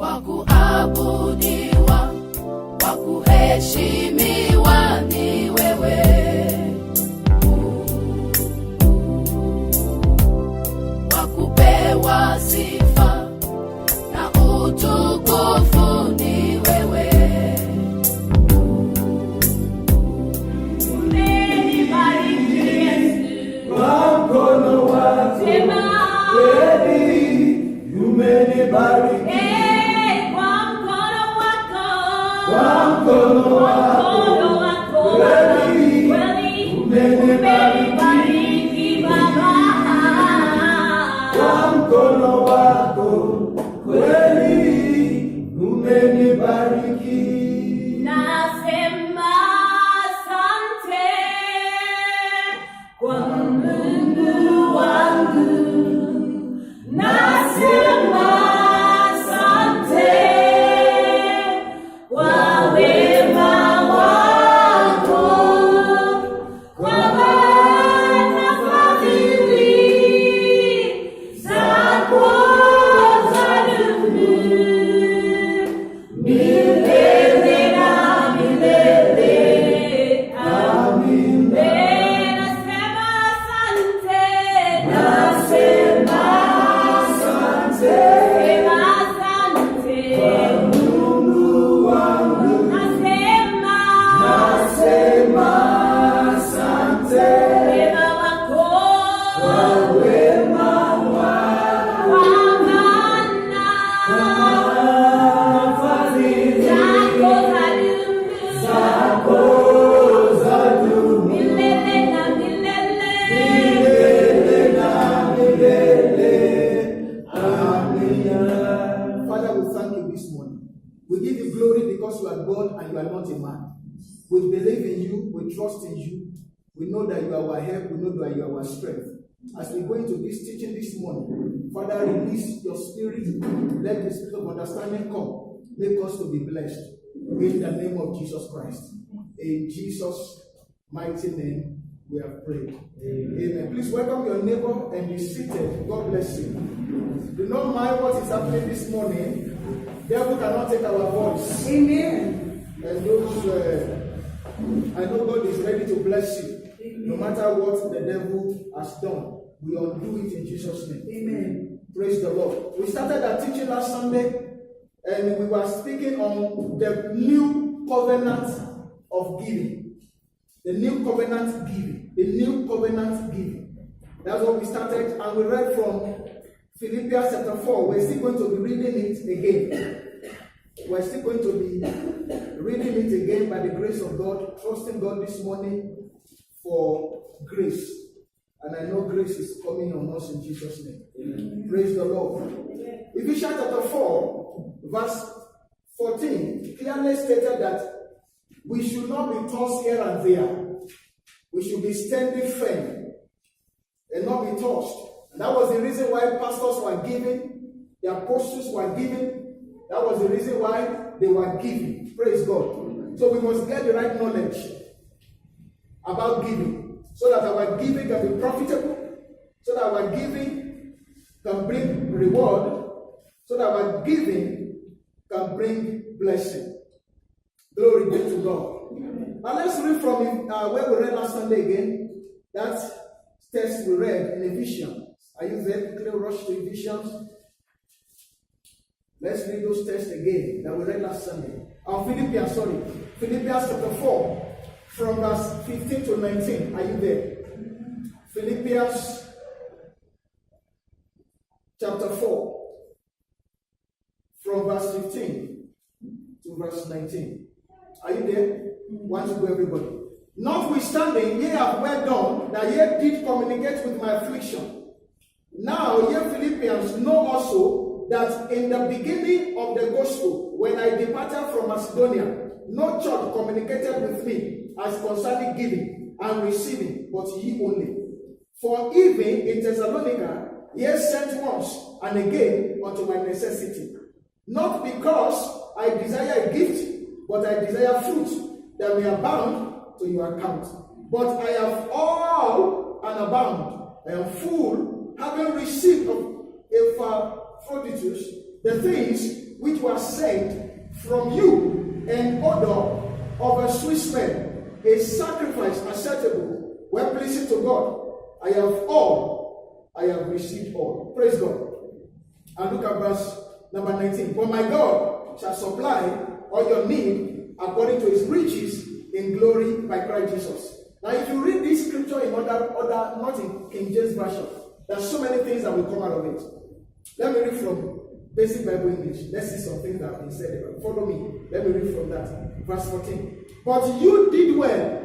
wakuabudiwa, wakuheshimiwa ni wewe. Wakupewa sifa na utukufu ni wewe. Umenibariki Yesu kwa mkono wako, kweli umenibariki Kwa mkono wako, kweli umenibariki Baba. kwa mkono wako, kweli umenibariki. Nasema asante kwa Mungu wangu. Nasema asante kwa wema wako, kwa maana fadhili zako zadumu milele na milele. Amin. Nasema asante, nasema Asante asante Mungu wangu, nasema asante wema wako, kwa wema wako, kwa maana fadhili zako zadumu zadumu milele na milele. milele na milele. Amina. Father, we thank you this morning. We give you glory because you are God and you are not a man. We believe in you, we trust in you. We know that you are our help, we know that you are our strength. As we go into this teaching this morning, Father, release your spirit. Let the spirit of understanding come. Make us to be blessed. In the name of Jesus Christ. In Jesus' mighty name, we have prayed. Amen. Please welcome your neighbor and be seated. God bless you. Do not mind what is happening this morning. Devil cannot take our voice. Amen. And those, I know God is ready to bless you. No matter what the devil has done, we undo it in Jesus' name. Amen. Praise the Lord. We started our teaching last Sunday, and we were speaking on the new covenant of giving. The new covenant giving. The new covenant giving. That's what we started, and we read from Philippians chapter 4. We're still going to be reading it again. We're still going to be reading it again by the grace of God, trusting God this morning for grace. And I know grace is coming on us in Jesus' name. Amen. Praise the Lord. Ephesians chapter 4, verse 14, clearly stated that we should not be tossed here and there. We should be standing firm and not be tossed. And that was the reason why pastors were giving, the apostles were giving. That was the reason why they were giving. Praise God. So we must get the right knowledge about giving, so that our giving can be profitable, so that our giving can bring reward, so that our giving can bring blessing. Glory be to God. Now let's read from where we read last Sunday again. That text we read in Ephesians. Are you there? Quickly rush to Ephesians. Let's read those texts again that we read last Sunday. Philippians chapter 4, from verse 15 to 19. Are you there? Philippians chapter 4, from verse 15 to verse 19. Are you there? One to go, everybody. Notwithstanding, ye have well done that ye did communicate with my affliction. Now ye Philippians know also that in the beginning of the gospel, when I departed from Macedonia, no church communicated with me as concerning giving and receiving, but ye only. For even in Thessalonica, ye sent once and again unto my necessity. Not because I desire a gift, but I desire fruit that may abound to your account. But I have all and abound. I am full, having received of Epaphroditus the things which were sent from you, an odor of a sweet smell, a sacrifice acceptable, well pleasing to God. I have received all. Praise God. And look at verse number 19. For my God shall supply all your need according to his riches in glory by Christ Jesus. Now, if you read this scripture in other not in King James Version, there's so many things that will come out of it. Let me read from Basic Bible English. Let's see some things that have been said. Follow me. Let me read from that. Verse 14. But you did well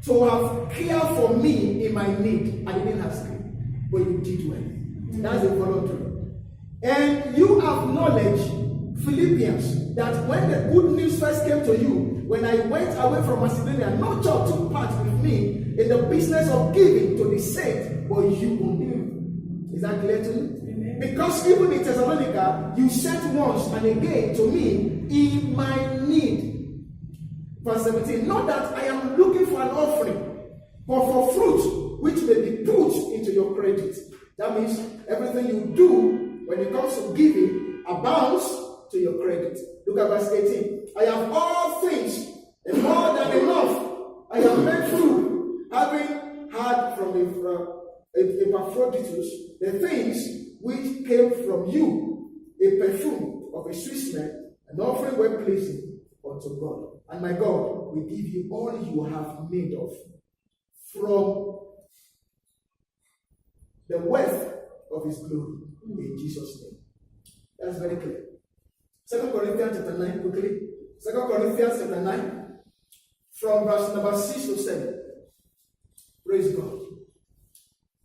to have cared for me in my need. I didn't ask you, but you did well. That's a voluntary. And you acknowledge, Philippians, that when the good news first came to you, when I went away from Macedonia, no church took part with me in the business of giving to the saints, but you only. Is that clear to you? Amen. Because even in Thessalonica, you sent once and again to me in my need. Verse 17, not that I am looking for an offering, but for fruit which may be put into your credit. That means everything you do when it comes to giving abounds to your credit. Look at verse 18. I have all things and more than enough. I have made full, having had from Epaphroditus the things which came from you, a perfume of a sweet smell, an offering well pleasing unto God. And my God will give you all you have need of from the wealth of his glory in Jesus' name. That's very clear. 2 Corinthians chapter 9, quickly. 2 Corinthians chapter 9, from verse number 6 to 7. Praise God.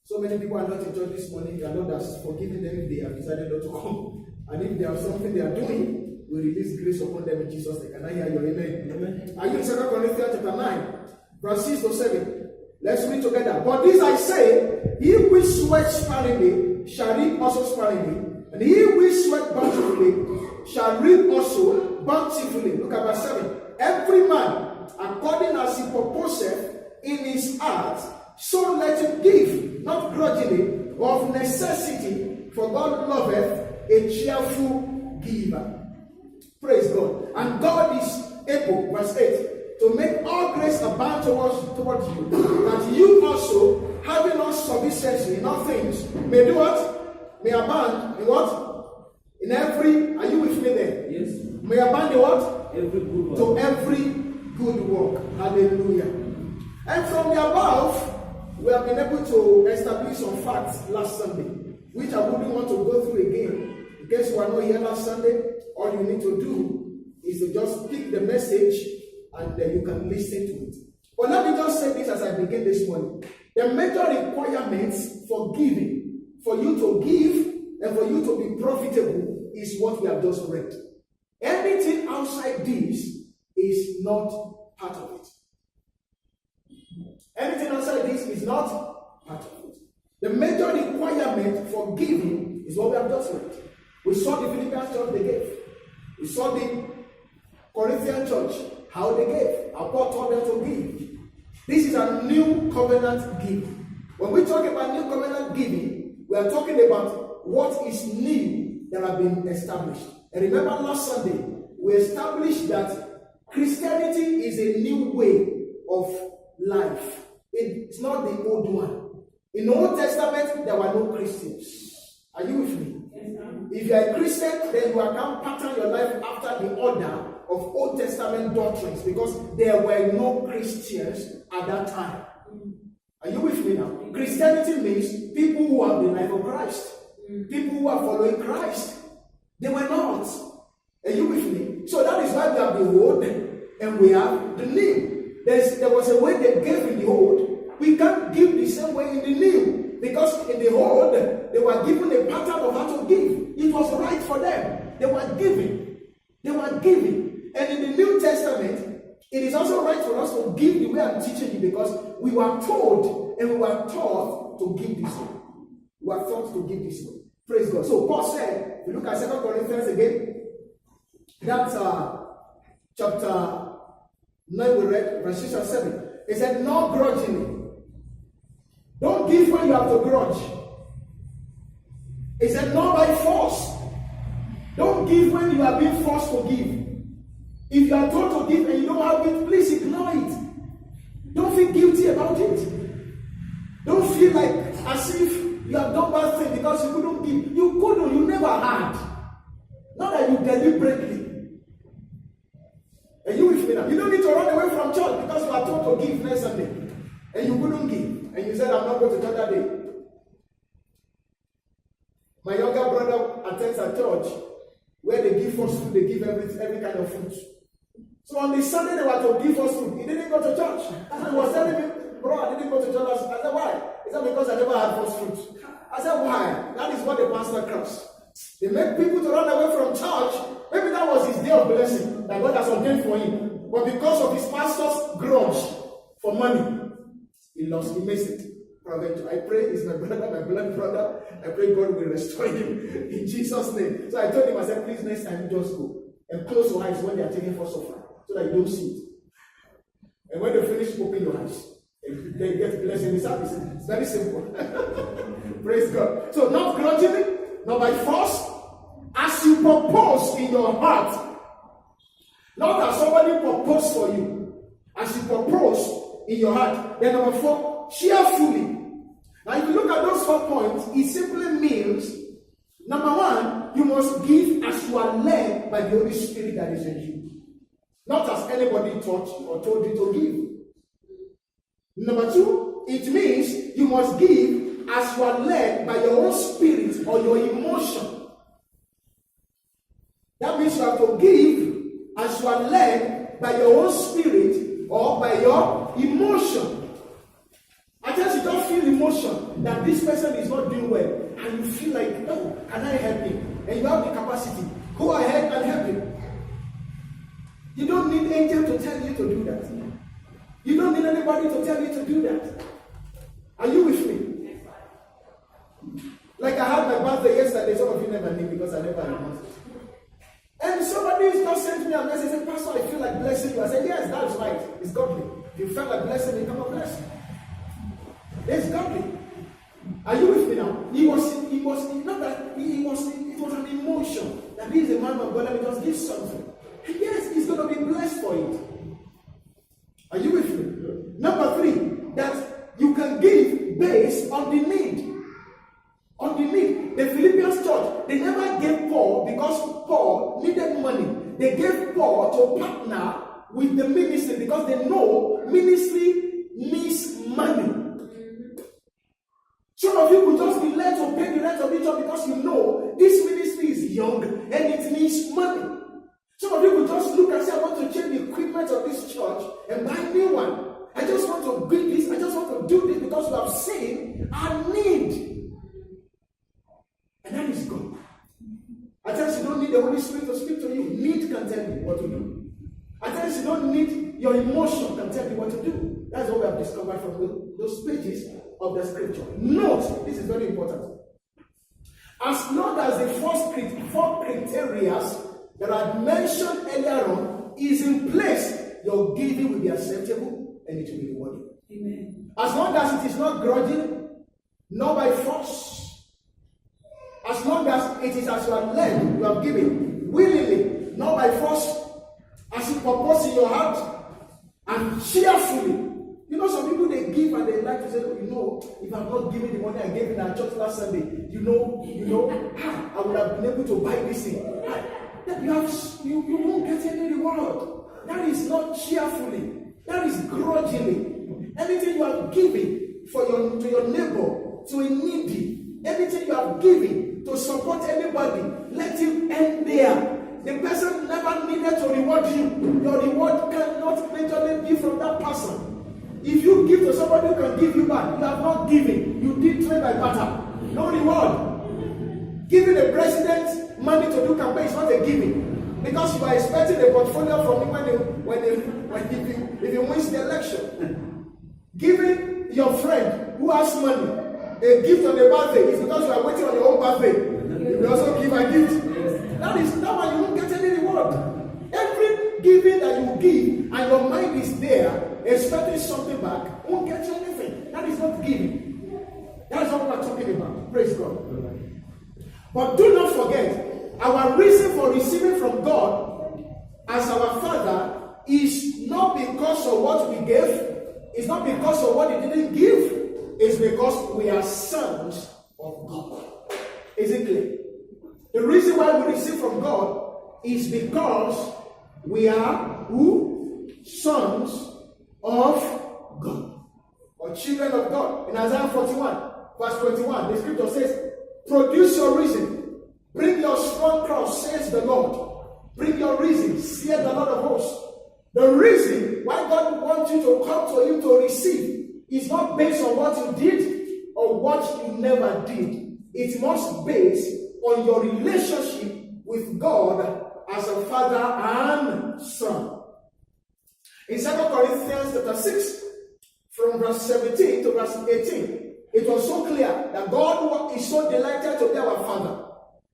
So many people are not in church this morning. The Lord has forgiven them if they have decided not to come. And if they have something they are doing, we release grace upon them in Jesus' name. Can I hear your amen? Amen. Are you in 2 Corinthians chapter 9, verse 6 to 7? Let's read together. But this I say, he which sweats sparingly shall reap also sparingly, and he which sweats bountifully shall reap also bountifully. Look at verse 7. Every man, according as he purposeth in his heart, so let him give, not grudgingly, or of necessity, for God loveth a cheerful giver. Praise God. And God is able, verse 8, to make all grace abound towards you, that you also, having all sufficiency in all things, may do what? May abound in what? In every, are you with me there? Yes. May abound in what? Every good work. To every good work. Hallelujah. And from the above, we have been able to establish some facts last Sunday, which I wouldn't want to go through again. In case you are not here last Sunday, all you need to do is to just pick the message and you can listen to it. But let me just say this as I begin this morning. The major requirements for giving, for you to give and for you to be profitable, is what we have just read. Anything outside this is not part of it. Anything outside this is not part of it. The major requirement for giving is what we have just read. We saw the Philippians church, they gave. We saw the Corinthian church, how they gave. How Paul taught them to give. This is a new covenant giving. When we talk about new covenant giving, we are talking about what is new that have been established. And remember last Sunday, we established that Christianity is a new way of life. It's not the old one. In the Old Testament, there were no Christians. Are you with me? If you are a Christian, then you can pattern your life after the order of Old Testament doctrines, because there were no Christians at that time. Are you with me now? Christianity means people who have the life of Christ. People who are following Christ. They were not. Are you with me? So that is why we have the old and we have the new. There was a way they gave in the old. We can't give the same way in the new. Because in the old, they were given a pattern of how to give. It was right for them. They were giving. They were giving. And in the New Testament, it is also right for us to give the way I'm teaching you, because we were told and we were taught to give this way. We were taught to give this way. Praise God. So Paul said, if you look at 2 Corinthians again, that's chapter 9 we read, verse 6 and 7. He said, not grudgingly. Don't give when you have to grudge. He said, not by force. Don't give when you are being forced to give. If you are told to give and you don't have it, please ignore it. Don't feel guilty about it. Don't feel like as if you have done bad thing because you couldn't give. You couldn't, you never had. Not that you deliberately. Are you with me now? You don't need to run away from church because you are told to give next Sunday. And you couldn't give. And you said, I'm not going to church that day. My younger brother attends a church where they give us food, they give every kind of food. So on the Sunday they were to give us food. He didn't go to church. He was telling me, bro, I didn't go to church. I said, why? He said, because I never had first fruit. I said, why? That is what the pastor comes. They make people to run away from church. Maybe that was his day of blessing that God has ordained for him. But because of his pastor's grudge for money, he missed it. I pray he's my brother, my blood brother. I pray God will restore him in Jesus' name. So I told him, I said, please next time just go and close your eyes when they are taking first offering so that you don't see it. And when they finish, open your eyes. And they get blessing in the service. It's very simple. Praise God. So not grudgingly, not by force, as you propose in your heart. Not as somebody proposed for you. As you propose in your heart. Then number 4, cheerfully. Now if you look at those 4 points, it simply means, number 1, you must give as you are led by the Holy Spirit that is in you. Not as anybody taught you or told you to give. Number 2, it means you must give as you are led by your own spirit or your emotion. That means you have to give as you are led by your own spirit or by your emotion. I guess you don't feel emotion that this person is not doing well, and you feel like, oh, can I help him? And you have the capacity. Go ahead and help him. You don't need angel to tell you to do that. You don't need anybody to tell you to do that. Are you with me? Like I had my birthday yesterday. Some of you never knew because I never announced it. And somebody just sent me a message and said, Pastor, I feel like blessing you. I said, yes, that's right. It's godly. If you felt like blessing me, come on, bless me. It's godly. Are you with me now? It was an emotion that he is a man of God. Let me just give something. And yes, he's going to be blessed for it. Are you with me? Number 3, that you can give based on the need. On the need. The Philippians church, they never gave Paul because Paul needed money. They gave Paul to partner with the ministry because they know ministry needs money. Some of you could just be led to pay the rent of the church because you know this ministry is young and it needs money. Some of you could just look and say, I want to change the equipment of this church and buy a new one. I just want to build this. I just want to do this because you have seen our need. And that is God. At times you don't need the Holy Spirit to speak to you. Need can tell you what to do. At times you don't need your emotion can tell you what to do. That's what we have discovered from those pages of the scripture. Note, this is very important. As long as the 4 criteria that I mentioned earlier on is in place, your giving will be acceptable and it will be rewarded. Amen. As long as it is not grudging, not by force, as long as it is as you are led, you are giving willingly, not by force, as you propose in your heart, and cheerfully. You know, some people they give and they like to say, if I'm not giving the money I gave in our church last Sunday, I would have been able to buy this thing. You won't get any reward. That is not cheerfully. That is grudgingly. Anything you are giving to your neighbor, to a needy, anything you are giving to support anybody, let him end there. The person never needed to reward you. Your reward cannot majorly be from that person. If you give to somebody who can give you back, you have not given. You did trade by barter. No reward. Giving the president money to do campaign is not a giving. Because you are expecting a portfolio from him if he wins the election. Giving your friend who has money a gift on the birthday is because you are waiting on your own birthday. You will also give a gift. That is not why you won't get any reward. Every giving that you give and your mind is there expecting something back won't get you anything. That is not giving. That is what we are talking about. Praise God. But do not forget Our reason for receiving from God as our Father is not because of what we gave, it's not because of what He didn't give, it's because we are sons of God. Is it clear? The reason why we receive from God is because we are who? Sons of God, or children of God. In Isaiah 41, verse 21, the scripture says, produce your reason, bring your strong cross, says the Lord. Bring your reason, says the Lord of hosts. The reason why God wants you to come to Him to receive is not based on what you did or what you never did. It must be based on your relationship with God as a father and son. In 2 Corinthians chapter 6, from verse 17 to verse 18, it was so clear that God is so delighted to be our Father.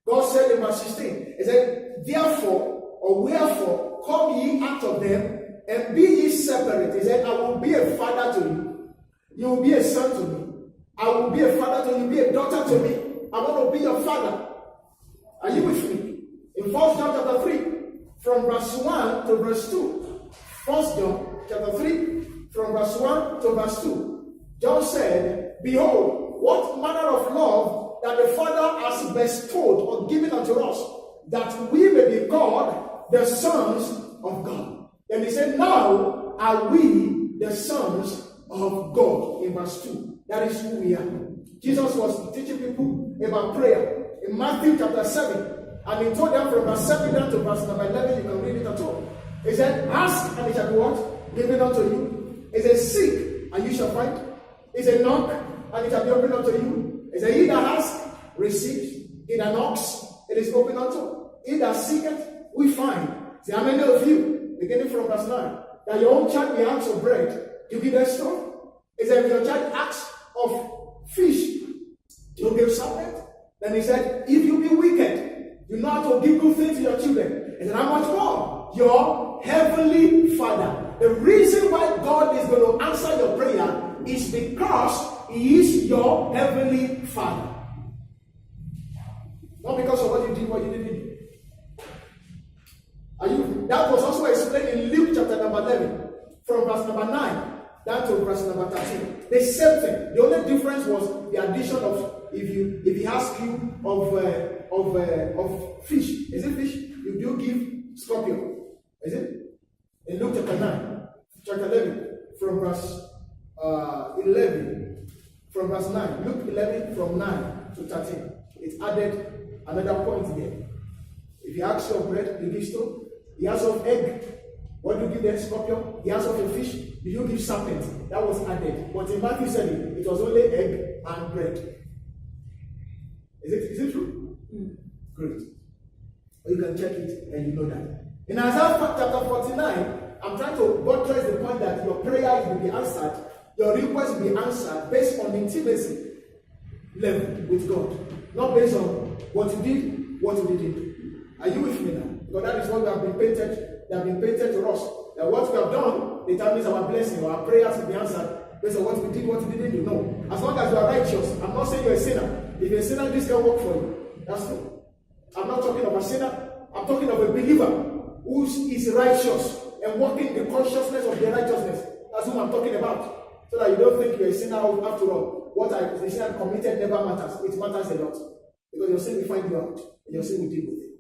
God said in verse 16, He said, therefore, or wherefore, come ye out of them, and be ye separate. He said, I will be a father to you. You will be a son to me. I will be a father to you, be a daughter to me. I want to be your father. Are you with me? In 1 John chapter 3, from verse 1 to verse 2. 1 John chapter 3, from verse 1 to verse 2. John said, behold, what manner of love that the Father has bestowed or given unto us, that we may be called the sons of God. Then he said, now are we the sons of God. In verse 2. That is who we are. Jesus was teaching people about prayer in Matthew chapter 7. And he told them from verse 7 down to verse number 11, you can read it at all. He said, ask and it shall be what? Given unto you. He said, seek and you shall find. He said, knock and it shall be opened unto you. He said, he that asks, receives. He that knocks, it is opened unto. He that seeketh, we find. See, how many of you, beginning from verse 9, that your own child may ask of bread, you give them stone? He said, if your child asks of fish, you give serpent? Then he said, if you be wicked, you know how to give good things to your children. He said, how much more? Your heavenly Father. The reason why God is going to answer your prayer is because He is your heavenly Father. Not because of what you did, what you didn't do. That was also explained in Luke chapter number 11, from verse number 9 down to verse number 13. The same thing. The only difference was the addition of, if he asks you of fish. Is it fish? You do give scorpion. Is it? In Luke chapter 9, chapter 11, from verse 11, from verse 9. Luke 11 from 9 to 13. It's added another point there. If he asks you of bread, you give stone. He asks of egg. What do you give them? Scorpion. He asks of a fish. Do you give serpent? That was added. But in Matthew said it was only egg and bread. Is it true? Great. Or you can check it and you know that. In Isaiah chapter 49, I'm trying to buttress the point that your prayer will be answered, your request will be answered based on intimacy level with God. Not based on what you did, what you didn't. Are you with me now? Because that is what we have been painted. They have been painted to us. That what we have done determines our blessing, or our prayers will be answered based on what we did, what we didn't do. No. As long as you are righteous, I'm not saying you're a sinner. If you're a sinner, this can work for you. That's true. I'm not talking of a sinner. I'm talking of a believer who is righteous and walking the consciousness of the righteousness. That's who I'm talking about. So that you don't think you're a sinner after all. What the sin I committed never matters. It matters a lot. Because your sin will find you out. And your sin will deal with it.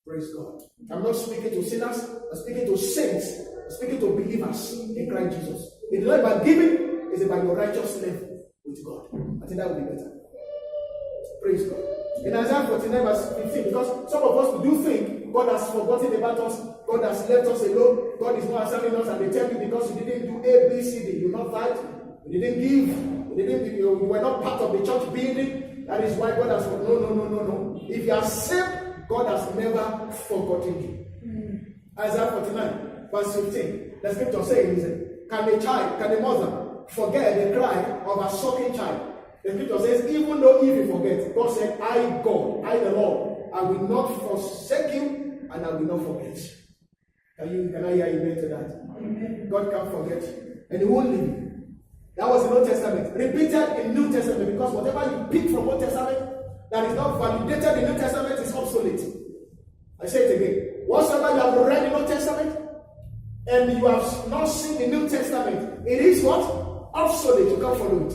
Praise God. I'm not speaking to sinners. I'm speaking to saints. I'm speaking to believers in Christ Jesus. It's not about giving. It's about your righteous level with God. I think that would be better. Praise God. In Isaiah 49 verse 15, because some of us do think God has forgotten about us, God has left us alone, God is not answering us, and they tell you because you didn't do A, B, C, D, you not fight, you didn't give, you were not part of the church building. That is why God has forgotten. No. If you are saved, God has never forgotten you. Isaiah 49 verse 15, the scripture says, can a mother forget the cry of a sucking child? The scripture says, even though if you forget, God said, I, God, I the Lord, I will not forsake you and I will not forget. Can I hear amen to that? Amen. God can't forget you. And He won't leave you. That was in Old Testament. Repeated in New Testament, because whatever you pick from Old Testament, that is not validated in the New Testament is obsolete. I say it again. Whatsoever you have read in the New Testament and you have not seen the New Testament, it is what? Obsolete. You can't follow it.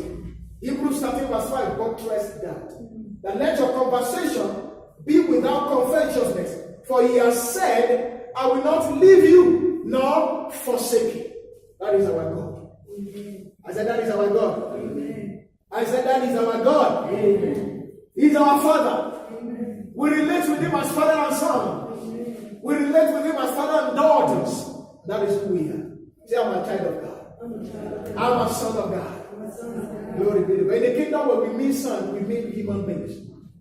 Hebrews 13 verse 5, God trusts that let your conversation be without covetousness, for he has said, I will not leave you nor forsake you. That is our God. Amen. I said that is our God. Amen. I said that is our God. Amen. He is our Father. Amen. We relate with him as father and son. Amen. We relate with him as father and daughters. That is who we are. Say, I'm a child of God. I'm a son of God. Glory be to God. In the kingdom where we mean son, we mean human beings.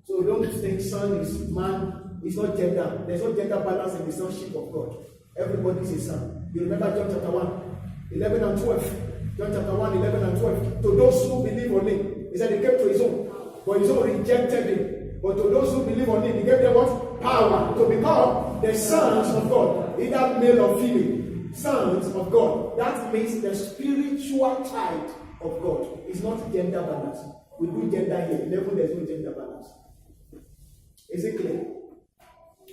So don't think son is man, it's not gender. There's no gender balance in the sonship of God. Everybody is a son. You remember John chapter 1, 11 and 12. John chapter 1, 11 and 12. To those who believe on him, he said he came to his own, but his own rejected him. But to those who believe on him, he gave them what? Power to become the sons of God. Either male or female. Sons of God. That means the spiritual child of God. It's not gender balance. We do gender here. Therefore, there's no gender balance. Is it clear?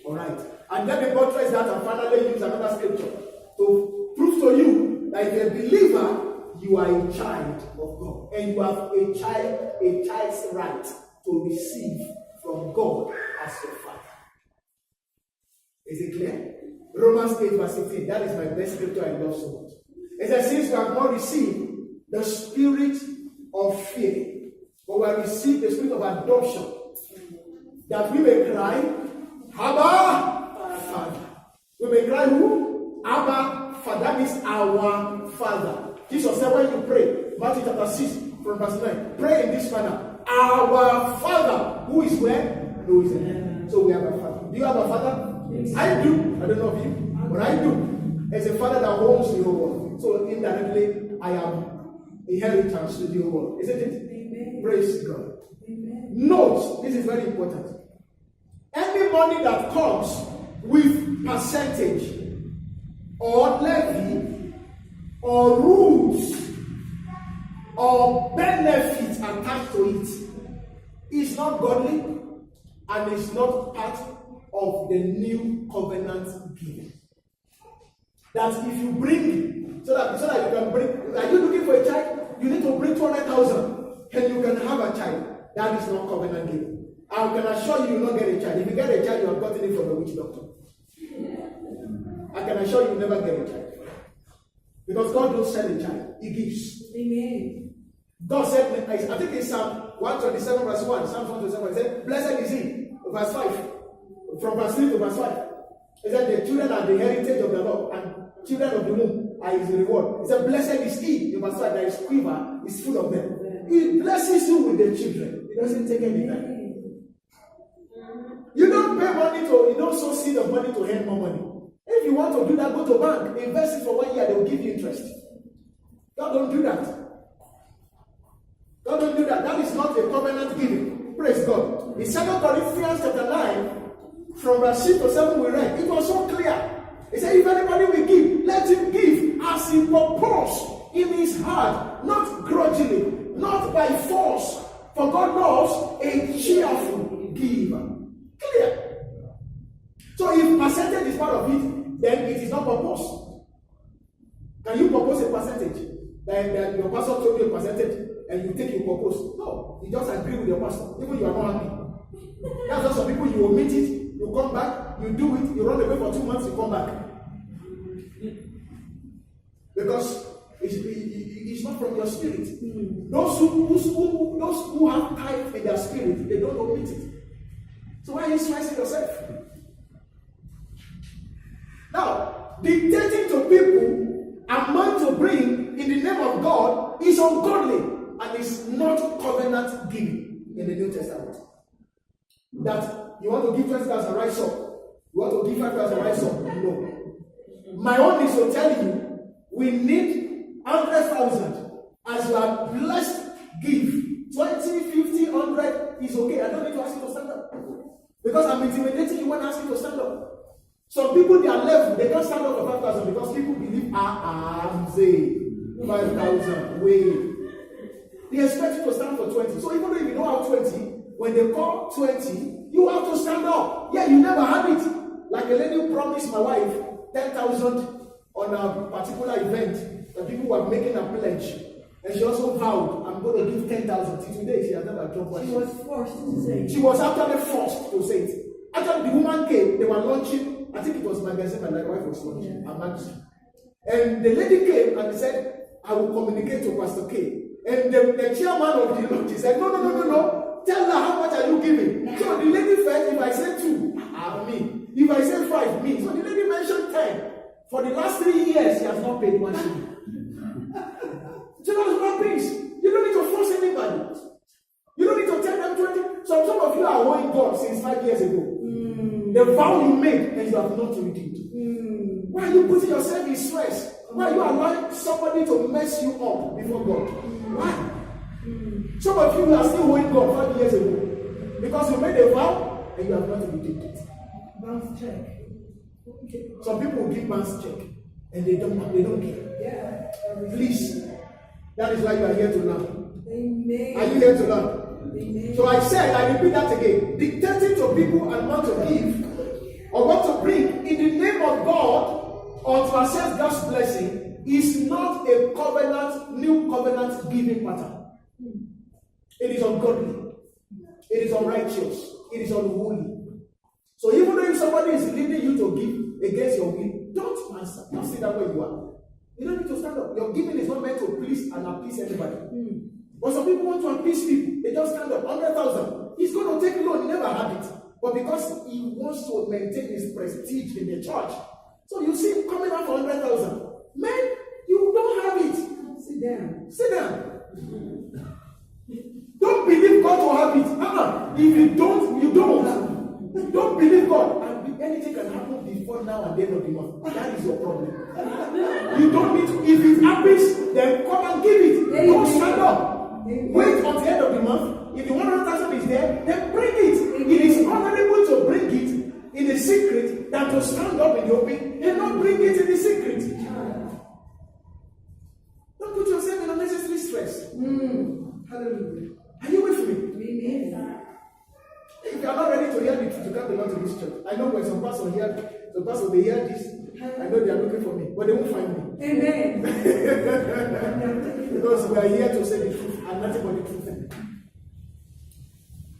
Alright. And then the buttress that and finally use another scripture to prove to you that if you're a believer, you are a child of God. And you have a child's right to receive from God as your father. Is it clear? Romans 8 verse 15. That is my best scripture I love so much. It says, since we have not received the spirit of fear, but we have received the spirit of adoption, that we may cry, Abba, Father. We may cry who? Abba, Father. That means our Father. Jesus said when you pray, Matthew chapter 6 from verse 9, pray in this manner, our Father, who is where? Who is in heaven. So we have a Father. Do you have a Father? Yes. I do. I don't know of you, but I do. As a Father that owns the whole world. So indirectly, I am inheritance to the whole world. Isn't it? Amen. Praise God. Amen. Note, this is very important. Any money that comes with percentage or levy or rules or benefits attached to it is not godly and is not part of the new covenant giving. That if you bring, so that you can bring, are you looking for a child? You need to bring 200,000 and you can have a child. That is not covenant giving. I can assure you will not get a child. If you get a child, you have gotten it from the witch doctor. I can assure you will never get a child. Because God don't send a child. He gives. Amen. God said, I think in Psalm 127 verse 1, Psalm 127, he said, blessed is he, verse 5. From verse 3 to verse 5. He said, the children are the heritage of the Lord, and children of the womb are his reward. He said, blessed is he, in verse 5, that his quiver is full of them. He blesses you with the children. He doesn't take any time. You don't pay money you don't sow seed of money to earn more money. If you want to do that, go to bank, invest it for 1 year, they will give you interest. God don't do that. God don't do that. That is not a covenant giving. Praise God. In 2 Corinthians chapter 9, from verse 6 to 7 we read, it was so clear. He said, if anybody will give, let him give as he purpose in his heart, not grudgingly, not by force. For God loves a cheerful giver. Clear. So if percentage is part of it, then it is not purpose. Can you propose a percentage? That your pastor told you a percentage and you take your purpose? No. You just agree with your pastor. Even you are not happy. That's why some people, you omit it, you come back, you do it, you run away for 2 months, you come back. Because it's not from your spirit. Those who have tithe in their spirit, they don't omit it. So why are you stressing yourself? Now, dictating to people amount to bring in the name of God is ungodly and is not covenant giving in the New Testament. That you want to give 20,000 right sum, you want to give 5,000 right sum. No. My own is to tell you, we need 100,000 as you are blessed. Give 20, 50, 100 is okay. I don't need to ask you to stand up because I'm intimidating you when I ask you to stand up. Some people, they are left, they can't stand up for 5,000 because people believe, I'm saying 5,000, wait. They expect you to stand for 20. So even though if you don't have 20, When they call 20, you have to stand up. Yeah, you never had it. Like a lady promised my wife 10,000 on a particular event that people were making a pledge. And she also vowed, I'm going to give 10,000. Till today, she has never dropped one. She was forced to say it. She was actually forced to say it. Actually, the woman came, they were launching, I think it was magazine, and my wife was launching a magazine. And the lady came and said, I will communicate to Pastor K. And the chairman of the lodge said, no. Tell her how much are you giving. So the lady felt, if I say 2, me. If I say 5, me. So the lady mentioned 10. For the last 3 years, she has not paid 1 shilling. So that's what happens. You don't need to force anybody. You don't need to tell them 20. So some of you are owing God since 5 years ago. The vow you made and you have not redeemed. Why are you putting yourself in stress? Why are you allowing somebody to mess you up before God? Why? Some of you are still owing God 5 years ago because you made a vow and you have not redeemed it. Bounce check. Some people will give bounce check and they don't care. Yeah. Please, that is why you are here to learn. Amen. Are you here to learn? Amen. So I repeat that again. Dictating to people and what to give or what to bring in the name of God or to access God's blessing is not a new covenant giving pattern. It is ungodly. It is unrighteous. It is unholy. So even though if somebody is leading you to give against your will, don't answer. Don't sit down where you are. You don't need to stand up. Your giving is not meant to please and appease anybody. But some people want to appease people. They just stand up. 100,000. He's going to take a loan. He never had it. But because he wants to maintain his prestige in the church. So you see him coming out for 100,000. Man, you don't have it. Sit down. Sit down. Don't believe God will have it. If you don't, you don't. Don't believe God. And anything can happen before now and the end of the month. That is your problem. You don't need to. If it happens, then come and give it. Don't stand up. Wait until the end of the month. If the 100,000 is there, then bring it. It is honorable to bring it in the secret than to stand up in the open and not bring it in the secret. Don't put yourself in unnecessary stress. Hallelujah. Are you with me? Amen. If you are not ready to hear the truth, you can't belong to this church. I know when some pastors hear they hear this, I know they are looking for me, but they won't find me. Amen. Because we are here to say the truth and nothing but the truth.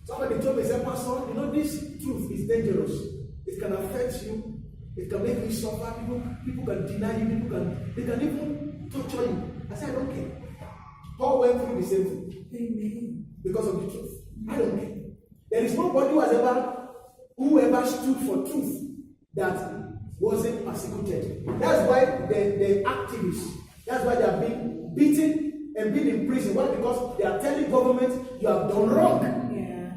Somebody told me, said, Pastor, you know this truth is dangerous. It can affect you. It can make you suffer. People can deny you. They can even torture you. I said, I don't care. Paul went through the same thing. Amen. Because of the truth. I don't care. There is nobody who ever stood for truth that wasn't persecuted. That's why the activists, that's why they are being beaten and being in prison. Why? Because they are telling government you have done wrong. Yeah.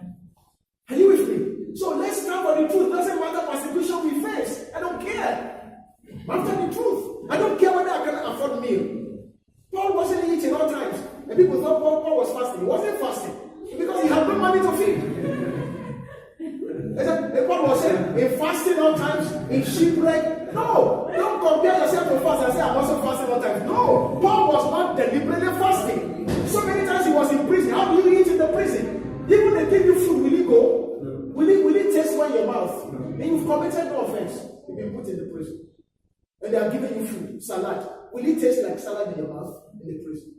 Are you with me? So let's stand for the truth. Doesn't matter persecution we face. I don't care. After the truth. I don't care whether I can afford meal. Paul wasn't eating all times. And people thought Paul was fasting. He wasn't fasting. Because he had no money to feed. Paul was saying, in fasting all times, in shipwreck. No, don't compare yourself to fast and say, I'm also fasting all times. No, Paul was not deliberately fasting. So many times he was in prison. How do you eat in the prison? Even they give you food, will you go? Will it taste well in your mouth? And you've committed no offense. You've been put in the prison. And they are giving you food, salad. Will it taste like salad in your mouth in the prison?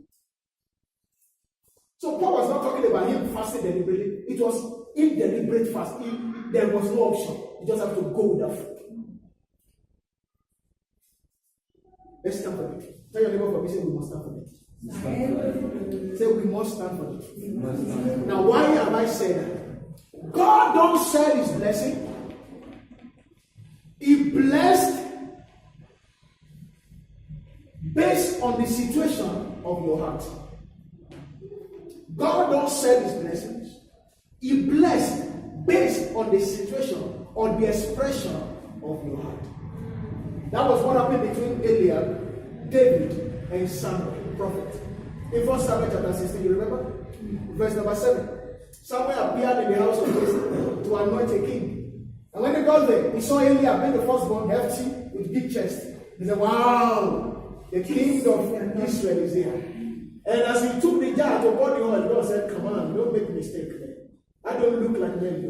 So Paul was not talking about him fasting deliberately. It was indeliberate fasting. There was no option. You just have to go with that food. Let's stand for it. Tell your neighbor for me, say we must stand for it. Say we must stand for it. Now why have I said that? God don't sell his blessing. He blessed based on the situation of your heart. God don't sell his blessings. He blessed based on the situation or the expression of your heart. That was what happened between Eliab, David, and Samuel, the prophet. In 1 Samuel chapter 16, you remember? Verse number 7. Samuel appeared in the house of Jesse to anoint a king. And when he got there, he saw Eliab, being the firstborn, hefty, with big chest. He said, wow, the king of Israel is here. And as he took the jar to pour the oil, God said, come on, don't make a mistake there. I don't look like men do.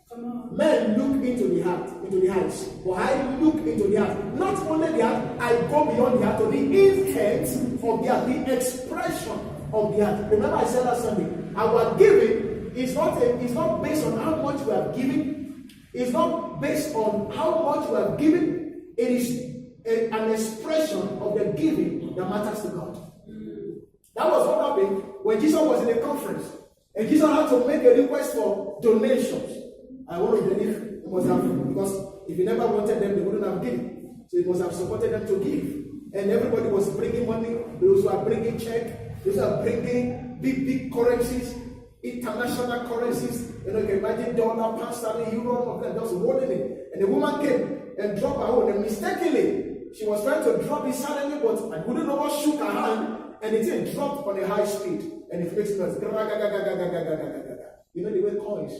Come on. Men look into the heart, into the eyes. But I look into the heart. Not only the heart, I go beyond the heart to the intent of the heart, the expression of the heart. Remember I said last Sunday, our giving is not based on how much we have given. It's not based on how much we have given. It is an expression of the giving that matters to God. That was what happened when Jesus was in a conference. And Jesus had to make a request for donations. I want to believe he must have, because if he never wanted them, they wouldn't have given. So he must have supported them to give. And everybody was bringing money. Those who are bringing check, those who are bringing big currencies, international currencies. You know, you can imagine dollar, pound sterling, euro, all of them just holding it. And the woman came and dropped her own. And mistakenly, she was trying to drop it suddenly, but I wouldn't know what shook her hand. And it thing dropped on a high speed. And it makes noise. You know the way coins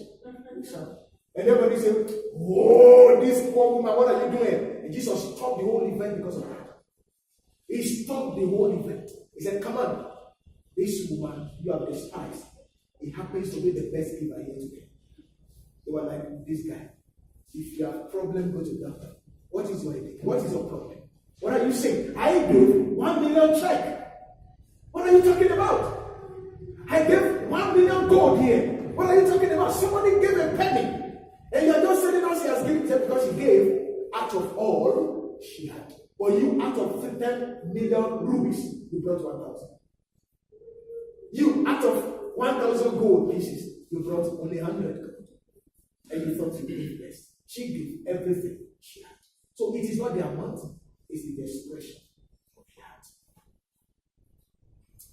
sound. And everybody said, "Whoa, this poor woman, what are you doing?" And Jesus stopped the whole event because of that. He stopped the whole event. He said, "Come on, this woman you have despised. It happens to be the best giver here today." They were like, "This guy, if you have problem, go to the doctor. What is your headache? What is your problem? What are you saying? I gave 1 million check. What are you talking about? I gave 1 million gold here. What are you talking about? Somebody gave a penny. And you are just saying us he has given it because she gave out of all she had. But you, out of 10 million rupees, you brought 1,000. You, out of 1,000 gold pieces, you brought only 100 gold. And you thought you gave less. She gave everything she had. So it is not the amount, it's the expression of the heart.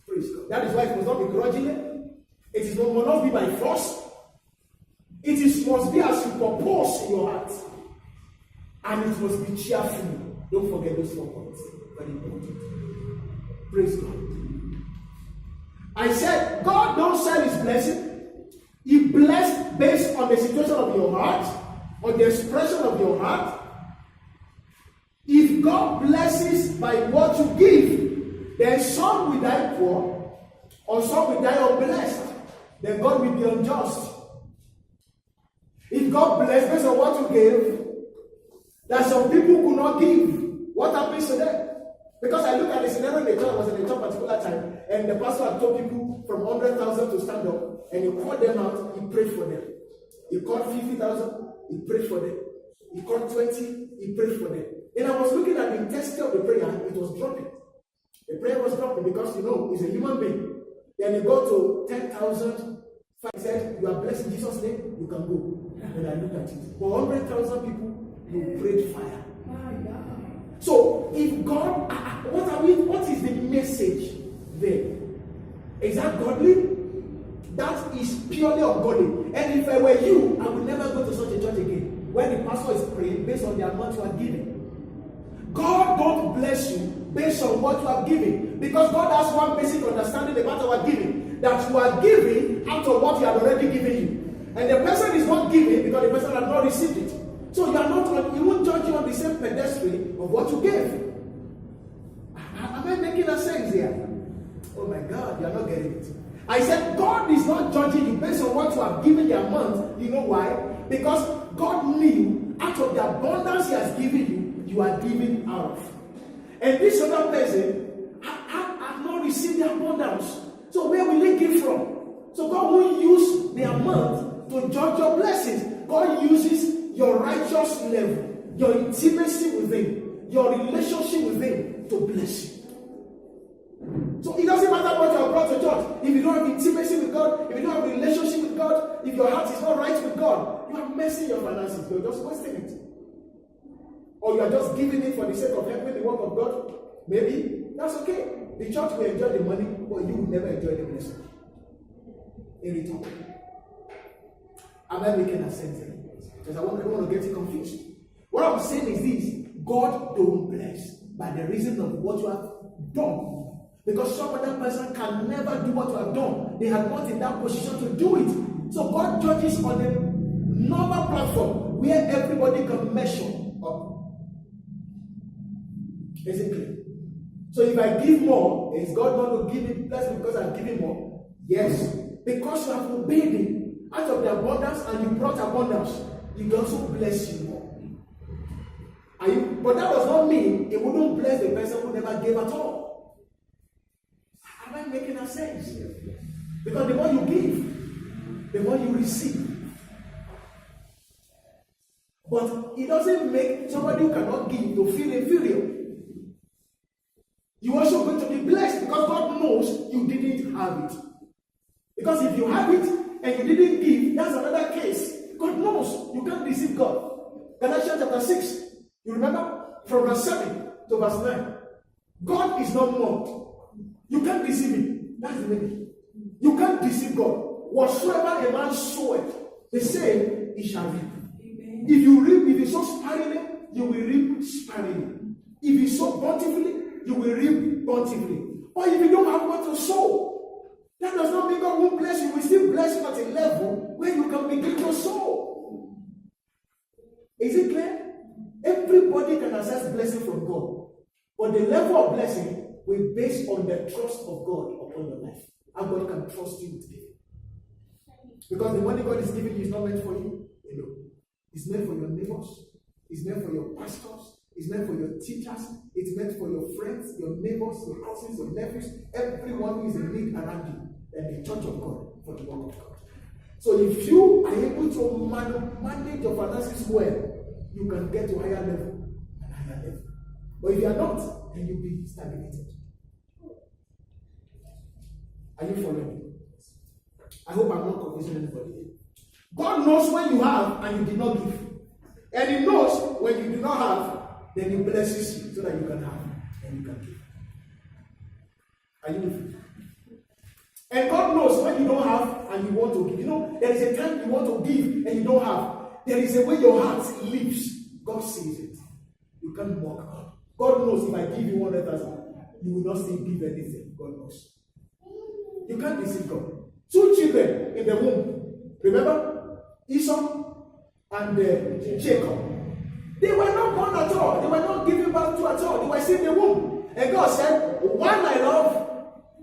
Praise God. That is why it must not be grudgingly. It must not be by force. It must be as you propose in your heart. And it must be cheerful. Don't forget those 4 points. Very important. Praise God. I said, God don't sell his blessing. He blessed based on the situation of your heart, on the expression of your heart. If God blesses by what you give, then some will die poor, or some will die unblessed. Then God will be unjust. If God blesses based on what you gave, that some people could not give, what happens to them? Because I look at the scenario in the church, I was in the church particular time, and the pastor had told people from 100,000 to stand up, and he called them out, he prayed for them. He called 50,000, he prayed for them. He called 20, he prayed for them. And I was looking at the intensity of the prayer, it was dropping. The prayer was dropping because, he's a human being. Then he got to 10,000. He said, "You are blessed in Jesus' name, you can go." And I looked at it. For 100,000 people, you prayed fire. My God. So, if God, what is the message there? Is that godly? That is purely ungodly. And if I were you, I would never go to such a church again. Where the pastor is praying based on the amount you are giving. God don't bless you based on what you are giving. Because God has one basic understanding about our giving. That you are giving out of what He had already given you. And the person is not giving because the person has not received it. So He won't judge you on the same pedestal of what you gave. Am I making a sense here? Oh my God, you are not getting it. I said God is not judging you based on what you have given the amount. You know why? Because God knew out of the abundance He has given you, you are giving out of. And this other person have not received the abundance. So where will he give from? So God won't use the amount to judge your blessings. God uses your righteous level, your intimacy with Him, your relationship with Him to bless you. So it doesn't matter what you have brought to church. If you don't have intimacy with God, if you don't have a relationship with God, if your heart is not right with God, you are messing your finances. You're just wasting it. Or you are just giving it for the sake of helping the work of God. Maybe that's okay. The church will enjoy the money, but you will never enjoy the blessing in return. Am I making a sense here? Because I don't want to get you confused. What I'm saying is this: God don't bless by the reason of what you have done. Because some other person can never do what you have done. They are not in that position to do it. So God judges on a normal platform where everybody can measure up. Is it clear? So if I give more, is God going to give me blessing because I'm giving more? Yes. Because you have obeyed Him. out of the abundance and you brought abundance, He will also bless you more. But that does not mean it wouldn't bless the person who never gave at all. Am I making a sense? Because the more you give, the more you receive. But it doesn't make somebody who cannot give to feel inferior. You also going to be blessed because God knows you didn't have it. Because if you have it and you didn't give, that's another case. God knows you can't deceive God. Galatians chapter 6, you remember? From verse 7 to verse 9. God is not mocked. You can't deceive Him. That's the meaning. You can't deceive God. Whatsoever a man soweth, the same he shall reap. If you sow sparingly, you will reap sparingly. If you sow bountifully, you will reap bountifully. Or if you don't have what to sow, that does not mean God won't bless you. We still bless you at a level where you can begin to sow. Is it clear? Everybody can access blessing from God. But the level of blessing will be based on the trust of God upon your life. And God can trust you with giving. Because the money God is giving you is not meant for you alone. It's meant for your neighbors. It's meant for your pastors. It's meant for your teachers. It's meant for your friends, your neighbors, your cousins, your nephews, everyone who is in need around you, and the church of God for the work of God. So if you are able to manage your finances well, you can get to higher level and higher level. But if you are not, then you'll be stagnated. Are you following me? I hope I'm not confusing anybody here. God knows when you have and you did not give. And He knows when you do not have, then He blesses you so that you can have and you can give. Are you with me? And God knows when you don't have and you want to give. You know, there is a time you want to give and you don't have. There is a way your heart lives. God sees it. You can't mock God. God knows if I give you 100,000, you will not still give anything. God knows. You can't deceive God. 2 children in the womb. Remember? Esau and Jacob. They were not born at all. They were not given birth to at all. They were still in the womb. And God said, one I love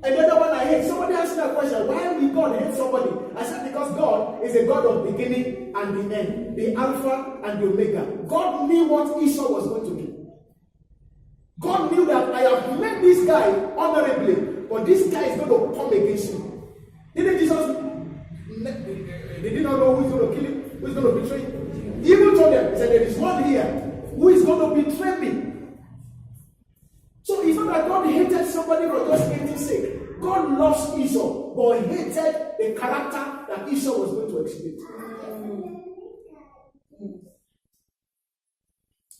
and the other one I hate. Somebody asked me a question. Why will God hate somebody? I said, because God is a God of beginning and the end. The Alpha and the Omega. God knew what Esau was going to do. God knew that I have met this guy honorably, but this guy is going to come against me. Didn't Jesus? They did not know who is going to kill him, who is going to betray him. He even told them, he said, there is one here who is going to betray me. So it's not that God hated somebody for just hating sake. God loves Esau, but hated the character that Esau was going to exhibit.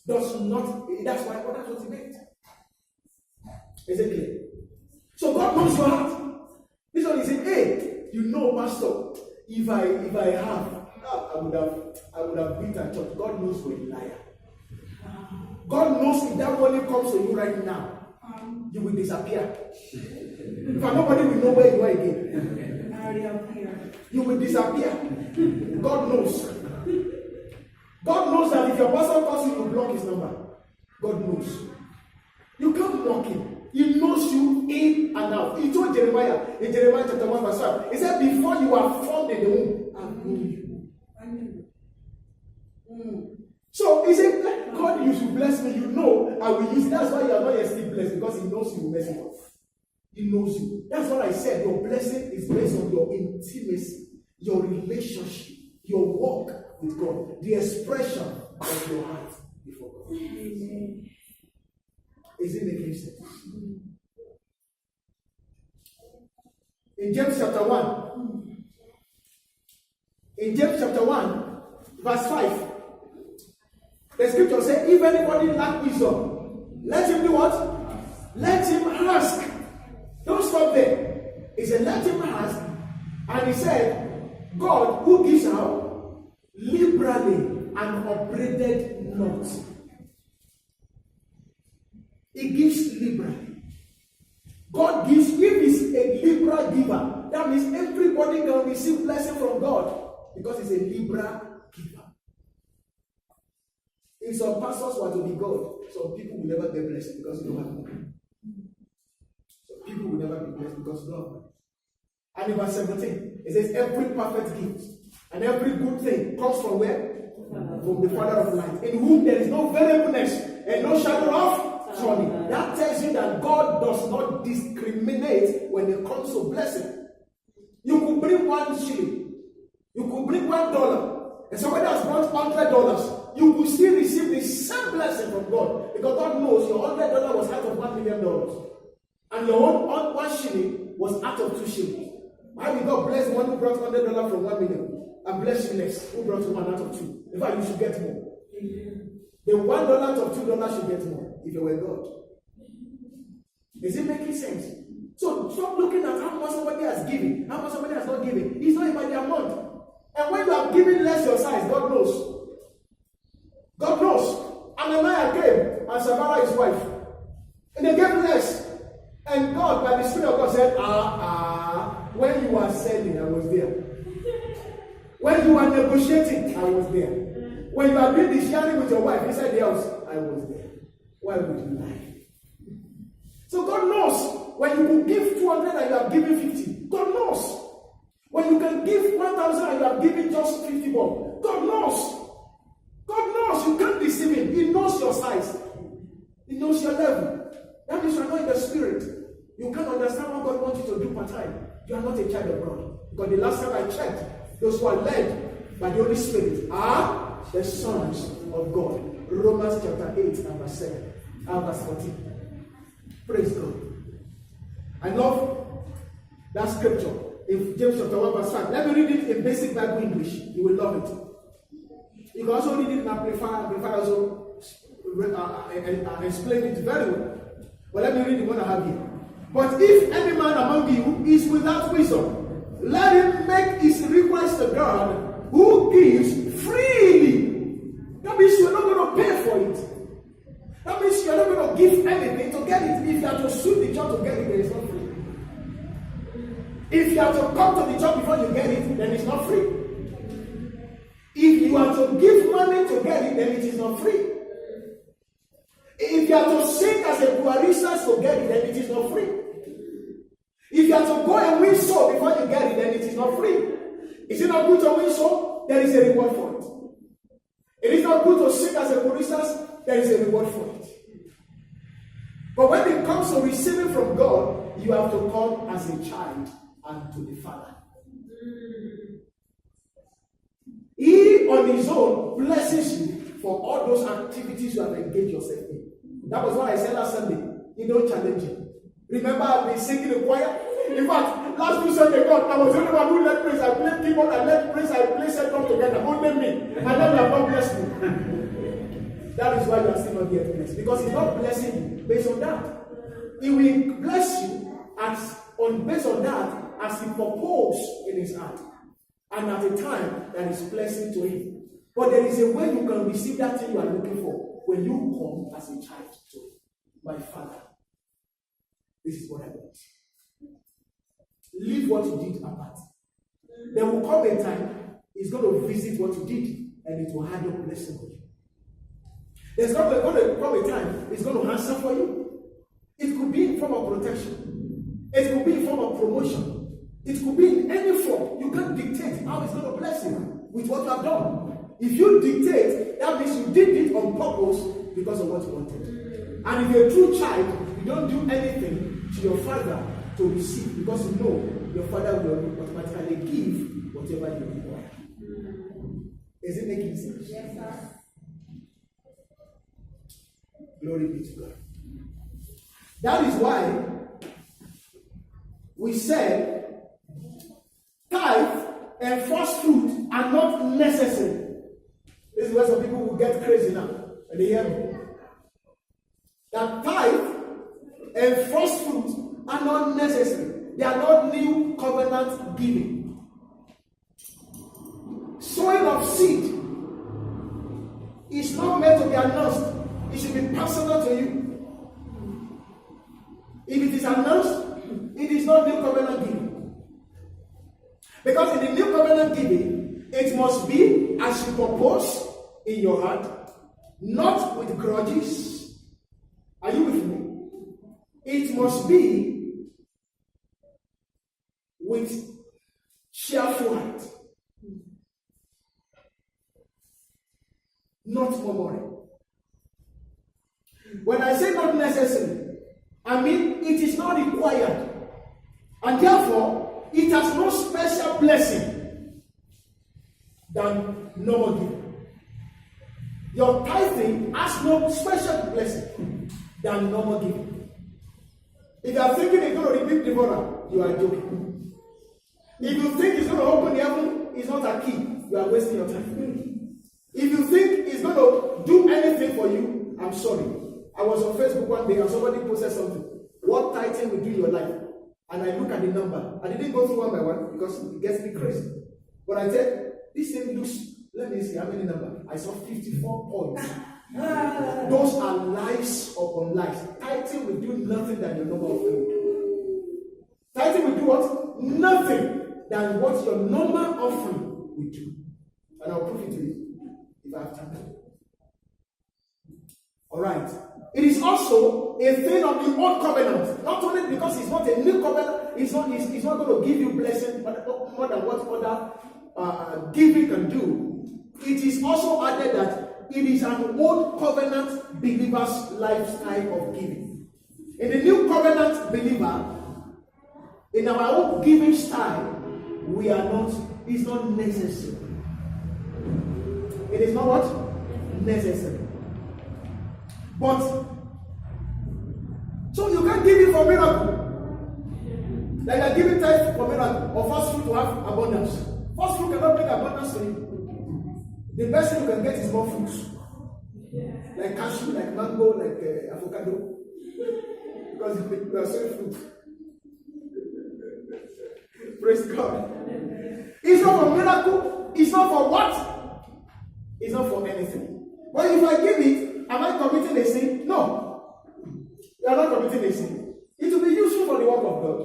That's what he meant. Is it clear? So God knows your heart. This one is saying, hey, you know, Pastor, if I have, I would have beat a church. God knows you're a liar. God knows if that money comes to you right now, you will disappear. In fact, nobody will know where you are again. You will disappear. God knows. God knows that if your pastor calls you, you block his number. God knows. You can't block him. He knows you in and out. He told Jeremiah in Jeremiah chapter 1 verse 5. He said, before you are formed in the womb, I knew you. So he said, God, you should bless me. You know I will use it. That's why you are not yet still blessed, because he knows you will mess it up. He knows you. That's what I said. Your blessing is based on your intimacy, your relationship, your walk with God, the expression of your heart before God. Amen. Is it making sense? In James chapter 1, verse 5, the scripture says, if anybody lack wisdom, let him do what? Let him ask. Don't stop there. He said, let him ask. And he said, God, who gives out liberally and upbraided not. He gives liberally. God gives, if he's a liberal giver, that means everybody can receive blessing from God because he's a liberal giver. If some pastors were to be God, some people will never get blessed because you don't have money. Some people will never be blessed because you don't have money. And in verse 17, it says, every perfect gift And every good thing comes from where? From the Father of light, in whom there is no variableness and no shadow of turning. That tells you that God does not discriminate when it comes to blessing. You could bring 1 shilling, you could bring $1, and somebody has brought $100. You will still receive the same blessing from God, because God knows your $100 was out of $1 million, and your own 1 shilling was out of 2 shillings. Why will God bless one who brought $100 from 1 million and bless you less who brought 1 out of 2? In fact, you should get more. The $1 out of $2 should get more if you were God. Is it making sense? So stop looking at how much somebody has given, how much somebody has not given. It's not about the amount. And when you have given less your size, God knows. God knows. Ananias came and Sapphira his wife, and they gave less. And God, by the Spirit of God, said, when you were selling, I was there. When you were negotiating, I was there. When you are doing the sharing with your wife inside the house, I was there. Why would you lie? So God knows when you can give 200 and you are giving 50. God knows. When you can give 1,000 and you are giving just 50 more. God knows. God knows. You can't deceive him. He knows your size. He knows your level. That means you are not in the spirit. You can't understand what God wants you to do part time. You are not a child of God. Because the last time I checked, those who are led by the Holy Spirit are the sons of God. Romans chapter 8 and verse 7 and verse 14. Praise God. I love that scripture in James chapter 1 verse 5. Let me read it in basic Bible English. You will love it. You can also read it in Amplify also explain it very well. But let me read the one I have here. But if any man among you is without wisdom, let him make his request to God, who gives freely. That means you're not going to pay for it. That means you're not going to give anything to get it. If you have to sue the church to get it, then it's not free. If you have to come to the church before you get it, then it's not free. If you have to give money to get it, then it is not free. If you have to sing as a choirista to get it, then it is not free. If you have to go and win soul before you get it, then it is not free. Is it not good to win soul? There is a reward for it. It is not good to sing as a choirista. There is a reward for it. But when it comes to receiving from God, you have to come as a child and to the Father. He on his own blesses you for all those activities you have engaged yourself in. That was what I said last Sunday. You don't challenge him. Remember, I've been singing the choir. In fact, last 2 Sunday, God, I was the only one who led praise. I played keyboard, I led praise, I played set up together. Only me. And then you have not blessed me. That is why you are still not yet blessed. Because he's not blessing you based on that. He will bless you based on that as he proposed in his heart. And at a time that is pleasing to him. But there is a way you can receive that thing you are looking for when you come as a child to my Father. This is what I want. Leave what you did apart. There will come a time he's going to visit what you did and it will hand a blessing on you. There's going to come a time he's going to answer for you. It could be in form of protection. It could be in form of promotion. It could be in any form. You can't dictate how he's going to bless you with what you have done. If you dictate, that means you did it on purpose because of what you wanted. And if you're a true child, you don't do anything to your father to receive because you know your father will automatically give whatever you require. Is it making sense? Yes, sir. Glory be to God. That is why we said tithe and first fruit are not necessary. This is where some people will get crazy now when they hear me. That tithe and first fruit are not necessary. They are not new covenant giving. Sowing of seed is not meant to be announced. It should be personal to you. If it is announced, it is not new covenant giving. Because in the new covenant giving, it must be as you propose in your heart, not with grudges. Are you with me? It must be with cheerful heart. not murmuring. When I say not necessary, I mean it is not required. And therefore, it has no special blessing than normal giving. Your tithing has no special blessing than normal giving. If you are thinking it's going to rebuke Deborah, you are joking. If you think it's going to open the heaven, it's not a key. You are wasting your time. If you think it's going to do anything for you, I'm sorry. I was on Facebook one day and somebody posted something. What tithing will do in your life? And I look at the number. I didn't go through one by one because it gets me crazy. But I said, this thing looks, let me see how many numbers. I saw 54 points. Those are lies upon lies. Tithing will do nothing than your normal offering. Tithing will do what? Nothing than what your normal offering will do. And I'll prove it to you if I have time. Alright. It is also a thing of the old covenant. Not only because it's not a new covenant, it's not going to give you blessing more than what other giving can do. It is also added that it is an old covenant believer's lifestyle of giving. In the new covenant believer, in our own giving style, it's not necessary. It is not what? Necessary. But, so you can't give it for miracle. Like you're giving tithe for miracle, or first fruit to have abundance. First fruit cannot bring abundance to you. The best thing you can get is more fruits. Like cashew, like mango, like avocado. Because you are selling fruit. Praise God. It's not for miracle. It's not for what? It's not for anything. But if I give it, am I committing a sin? No. You are not committing a sin. It will be useful for the work of God.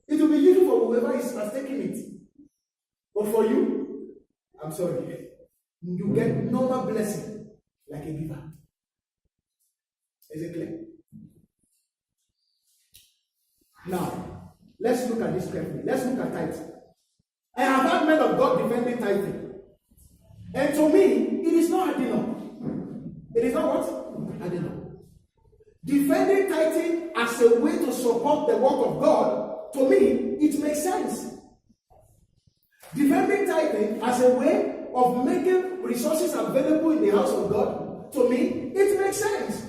It will be useful for whoever has taken it. But for you, I'm sorry. You get normal blessing like a giver. Is it clear? Now, let's look at this carefully. Let's look at tithing. I have had men of God defending tithing. And to me, it is not hard enough. It is not what? Hard enough. Defending tithing as a way to support the work of God, to me, it makes sense. Defending tithing as a way of making resources available in the house of God, to me, it makes sense.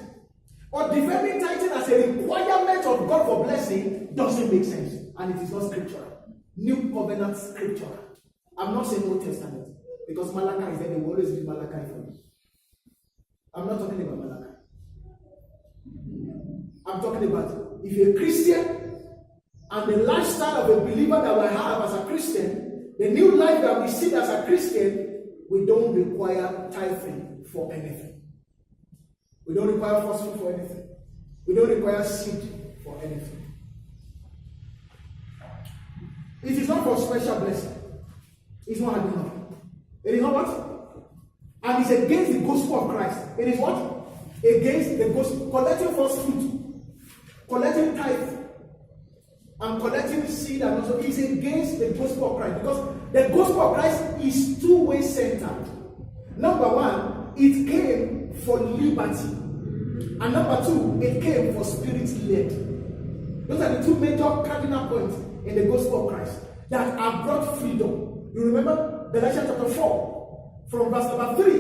But defending tithing as a requirement of God for blessing doesn't make sense. And it is not scriptural. New covenant scriptural. I'm not saying Old Testament. Because Malachi is there, they will always read Malachi for you. I'm not talking about Malachi. I'm talking about if you're a Christian and the lifestyle of a believer that we have as a Christian, the new life that we see as a Christian, we don't require tithing for anything. We don't require first fruit for anything. We don't require seed for anything. It is not for special blessing. It's not enough. It is not what? And it's against the gospel of Christ. It is what? Against the gospel. Collecting first fruit, collecting tithe, and collecting seed, and also is against the gospel of Christ. Because the gospel of Christ is two-way centered. Number one, it came for liberty. And number two, it came for spirit-led. Those are the two major cardinal points in the gospel of Christ that have brought freedom. You remember Galatians chapter 4, from verse number 3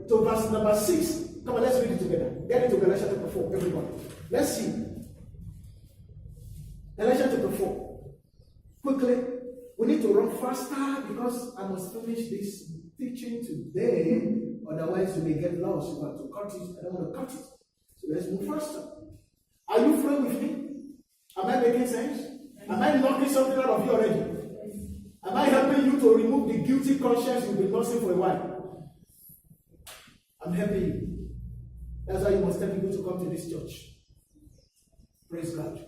to verse number 6. Come on, let's read it together. Get into Galatians chapter 4, everyone. Let's see. Galatians chapter 4. Quickly, we need to run faster because I must finish this teaching today. Otherwise, you may get lost. You have to cut it. I don't want to cut it. So let's move faster. Are you flowing with me? Am I making sense? Am I knocking something out of you already? Am I helping you to remove the guilty conscience you've been nursing for a while? I'm helping you. That's why you must tell people to come to this church. Praise God.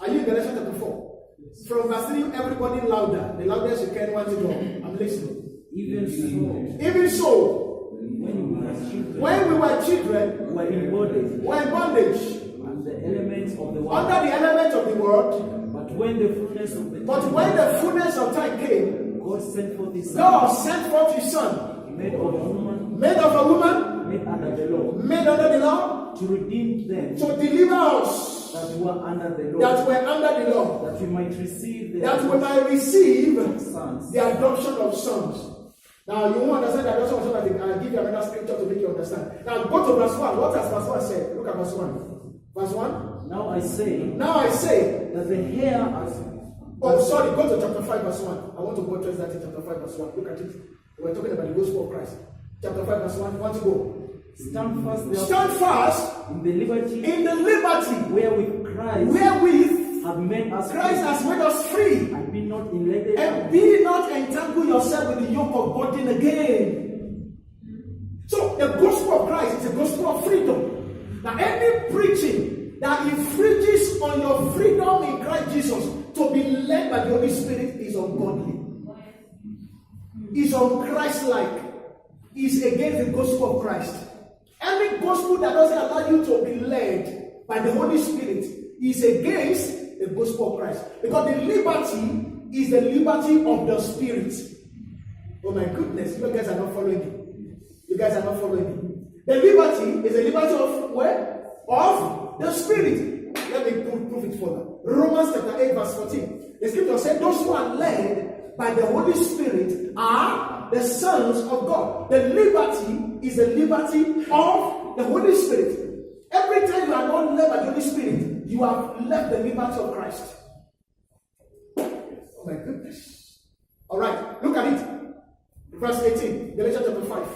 Are you in Galatians chapter 4? Yes. From verse 3, everybody louder. The loudest you can want to go. I'm listening. Even so. When we were children, we were in bondage. Under the elements of the world. But when the fullness of time came, God sent forth his Son. Made of a woman. made under the law, made under the law, to redeem them to deliver us that were under the law, that were under the law, that we might receive the that we might receive sons. the adoption of sons. Now you won't understand the adoption of sons. I'll give you another scripture to make you understand. Now go to verse 1. What has verse 1 said? Look at verse 1. Verse 1. Now I say that the hair as oh, sorry, go to chapter 5, verse 1. I want to go address that in chapter 5, verse 1. Look at it. We're talking about the gospel of Christ. Chapter 5, verse 1. Want to go? stand fast therefore Stand fast in the liberty in the liberty wherewith Christ wherewith hath made us Christ has made us free. and be not entangled And be not entangle yourself with the yoke of burden again. So the gospel of Christ is a gospel of freedom. Now any preaching that infringes on your freedom in Christ Jesus to be led by the Holy Spirit is ungodly, is un-Christ-like, is against the gospel of Christ. Any gospel that doesn't allow you to be led by the Holy Spirit is against the gospel of Christ. Because the liberty is the liberty of the Spirit. Oh my goodness, you guys are not following me. You guys are not following me. The liberty is the liberty of where? Of the Spirit. Let me prove it further. Romans chapter 8 verse 14. The scripture said those who are led by the Holy Spirit are the sons of God. The liberty is the liberty of the Holy Spirit. Every time you are not led by the Holy Spirit, you have left the liberty of Christ. Oh my goodness. Alright, look at it. Verse 18, Galatians chapter 5.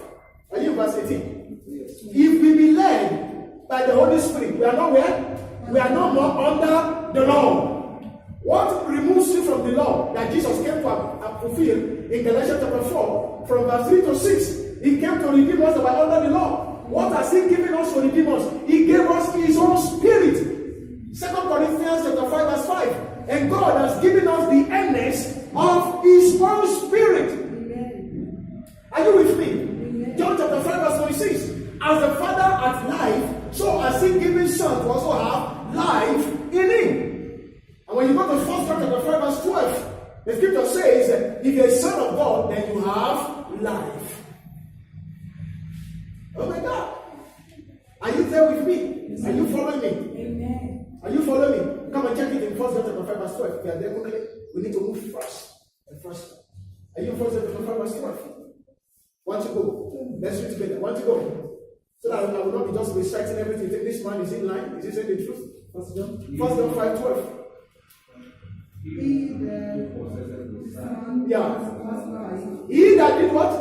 Are you in verse 18? Yes. If we be led by the Holy Spirit, we are not where? We are no more under the law. What removes you from the law that Jesus came to fulfill in Galatians chapter 4, from verse 3 to 6? He came to redeem us that were under the law. What has He given us to redeem us? He gave us His own Spirit. 2 Corinthians chapter 5 verse 5. And God has given us the earnest of His own Spirit. Amen. Are you with me? Amen. John chapter 5 verse 26. As the Father hath life, so has He given Son to also have life in Him. And when you go to 1 John chapter 5 verse 12, the scripture says that if you're a son of God, then you have life. Oh my God. Are you there with me? Yes. Are you following me? Amen. Are you following me? Come and check it in 1 John chapter 5 verse 12. If you are there quickly, we need to move fast and fast. Are you in 1 John chapter 5 verse 12? Want to go? Let's read together. Want to go? So that I will not be just reciting everything. Think this man is in line. Is he saying the truth? 1 John 5 12. He that possesseth the Son Yeah. has life. He that did what?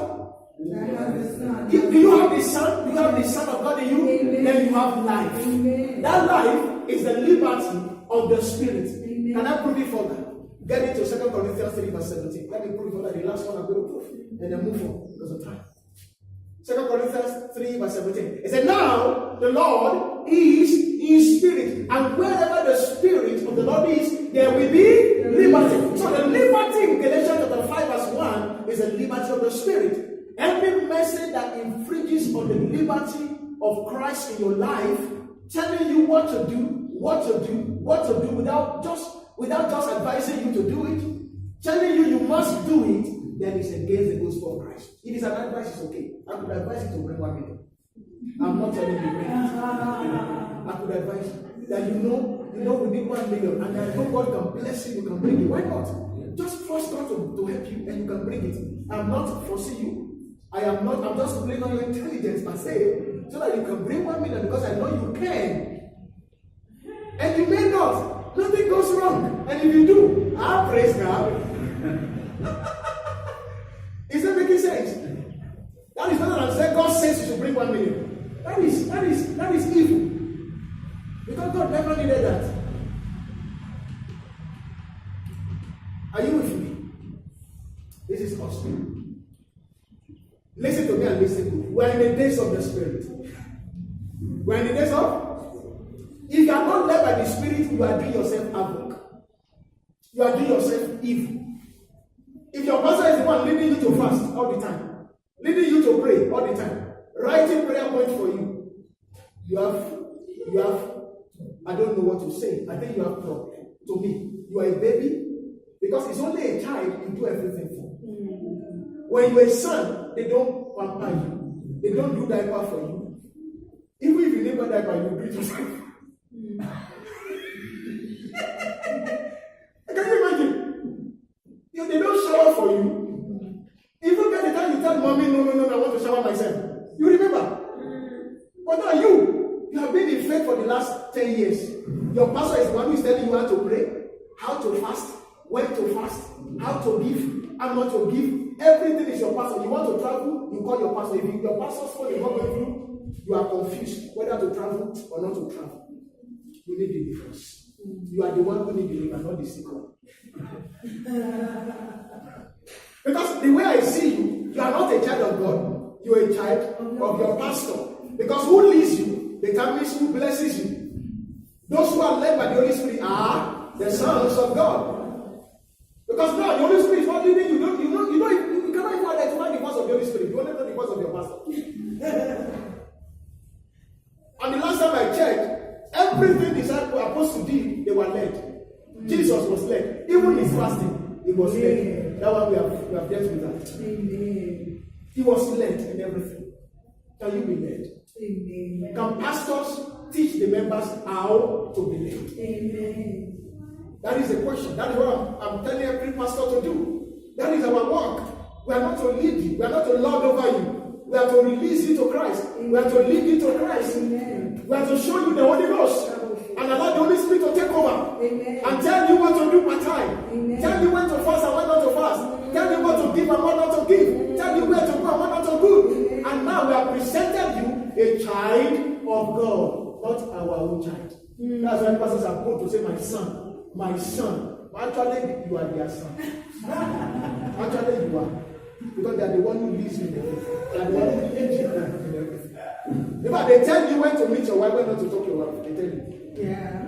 That has the Son. Do you have the Son? Do you have the Son of God in you? Amen. Then you have life. Amen. That life is the liberty of the Spirit. Amen. Can I prove it further? Get into 2 Corinthians 3 verse 17. Let me prove it further. The last one I'm going to prove. And then move on because of time. 2 Corinthians 3 verse 17. It said, now the Lord is in spirit. And wherever the Spirit of the Lord is, there will be liberty. So the liberty in Galatians chapter 5 verse 1 is the liberty of the Spirit. Every message that infringes on the liberty of Christ in your life, telling you what to do without just advising you to do it, telling you must do it, then it's against the gospel of Christ. If it's an advice, it's okay. I could advise you to bring 1 million. I'm not telling you bring it. I could advise you that you know we need 1 million, and I know God can bless you can bring it. Why not? Just trust God to help you, and you can bring it. I'm not forcing you. I'm just relying on your intelligence per se, so that you can bring 1 million, because I know you can. And you may not. Nothing goes wrong. And if you do, I praise God. Is that making sense? That is not what I'm saying. God says you should bring 1 million. That is evil. Because God never needed that. Are you with me? This is gospel. Listen to me and listen to me. We're in the days of the Spirit. We're in the days of. If you are not led by the Spirit, you are doing yourself havoc. You are doing yourself evil. If your pastor is the one leading you to fast all the time, leading you to pray all the time, writing prayer points for you, you have, I don't know what to say. I think you have problem. To me, you are a baby, because it's only a child you do everything for. When you're a son, they don't pamper you. They don't do diaper for you. Even if you never die, but you greet yourself. Can you imagine? They don't shower for you. Even by the time you tell mommy, no, I want to shower myself. You remember? But now you have been in faith for the last 10 years. Your pastor is the one who is telling you how to pray, how to fast, when to fast, how to give, how not to give. Everything is your pastor. You want to travel, you call your pastor. If your pastor's phone is not going through, you are confused whether to travel or not to travel. You need deliverance. You are the one who need deliverance, not the sick one. Because the way I see you, you are not a child of God. You are a child of your pastor. Because who leads you determines who blesses you. Those who are led by the Holy Spirit are the sons of God. Because now the Holy Spirit is not leading you. You cannot even identify the voice of the Holy Spirit. You only know the voice of your pastor. And the last time I checked, everything the disciples were supposed to do, they were led. Jesus was led. Even his fasting, he was led. That one we have dealt with that. Amen. He was led in everything. Can you be led? Amen. Can pastors teach the members how to be led? Amen. That is the question. That is what I'm telling every pastor to do. That is our work. We are not to lead you. We are not to lord over you. We are to release you to Christ. We are to lead you to Christ. Amen. We are to show you the Holy Ghost. And allow the Holy Spirit to take over. Amen. And tell you what to do per time. Amen. Tell you when to fast and when not to fast. Tell you what to give and what not to give. Tell you where to go and what not to do. And now we have presented you a child of God, not our own child. That's why pastors are going to say, my son. My son. Actually, you are their son. Actually, you are. Because they are the one who leads you in everything. They are the one who leads you in everything. In fact, they tell you when to meet your wife, when not to talk to your wife. They tell you. Yeah.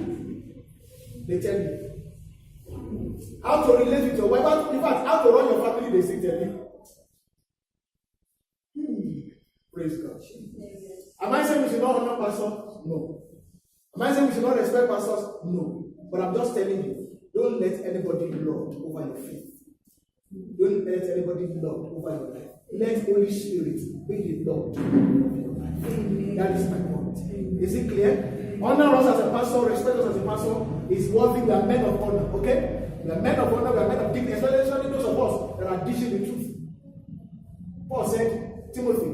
They tell you. How to relate with your wife. In fact, how to run your family, they still tell you. Praise God. Am I saying we should not honor pastors? No. Am I saying we should not respect pastors? No. But I'm just telling you, don't let anybody lord over your faith. Don't let anybody lord over your life. Let Holy Spirit be the Lord of your life. Amen. That is my point. Is it clear? Honor us as a pastor, respect us as a pastor is worthy. We are men of honor, okay? We are men of honor, we are men of dignity, especially those of us that are teaching the truth. Paul said, Timothy,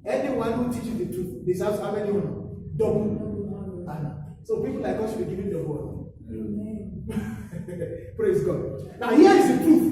anyone who teaches the truth deserves how many honor? Double honor. So people like us should be given double honor. Amen. Praise God. Now here is the truth.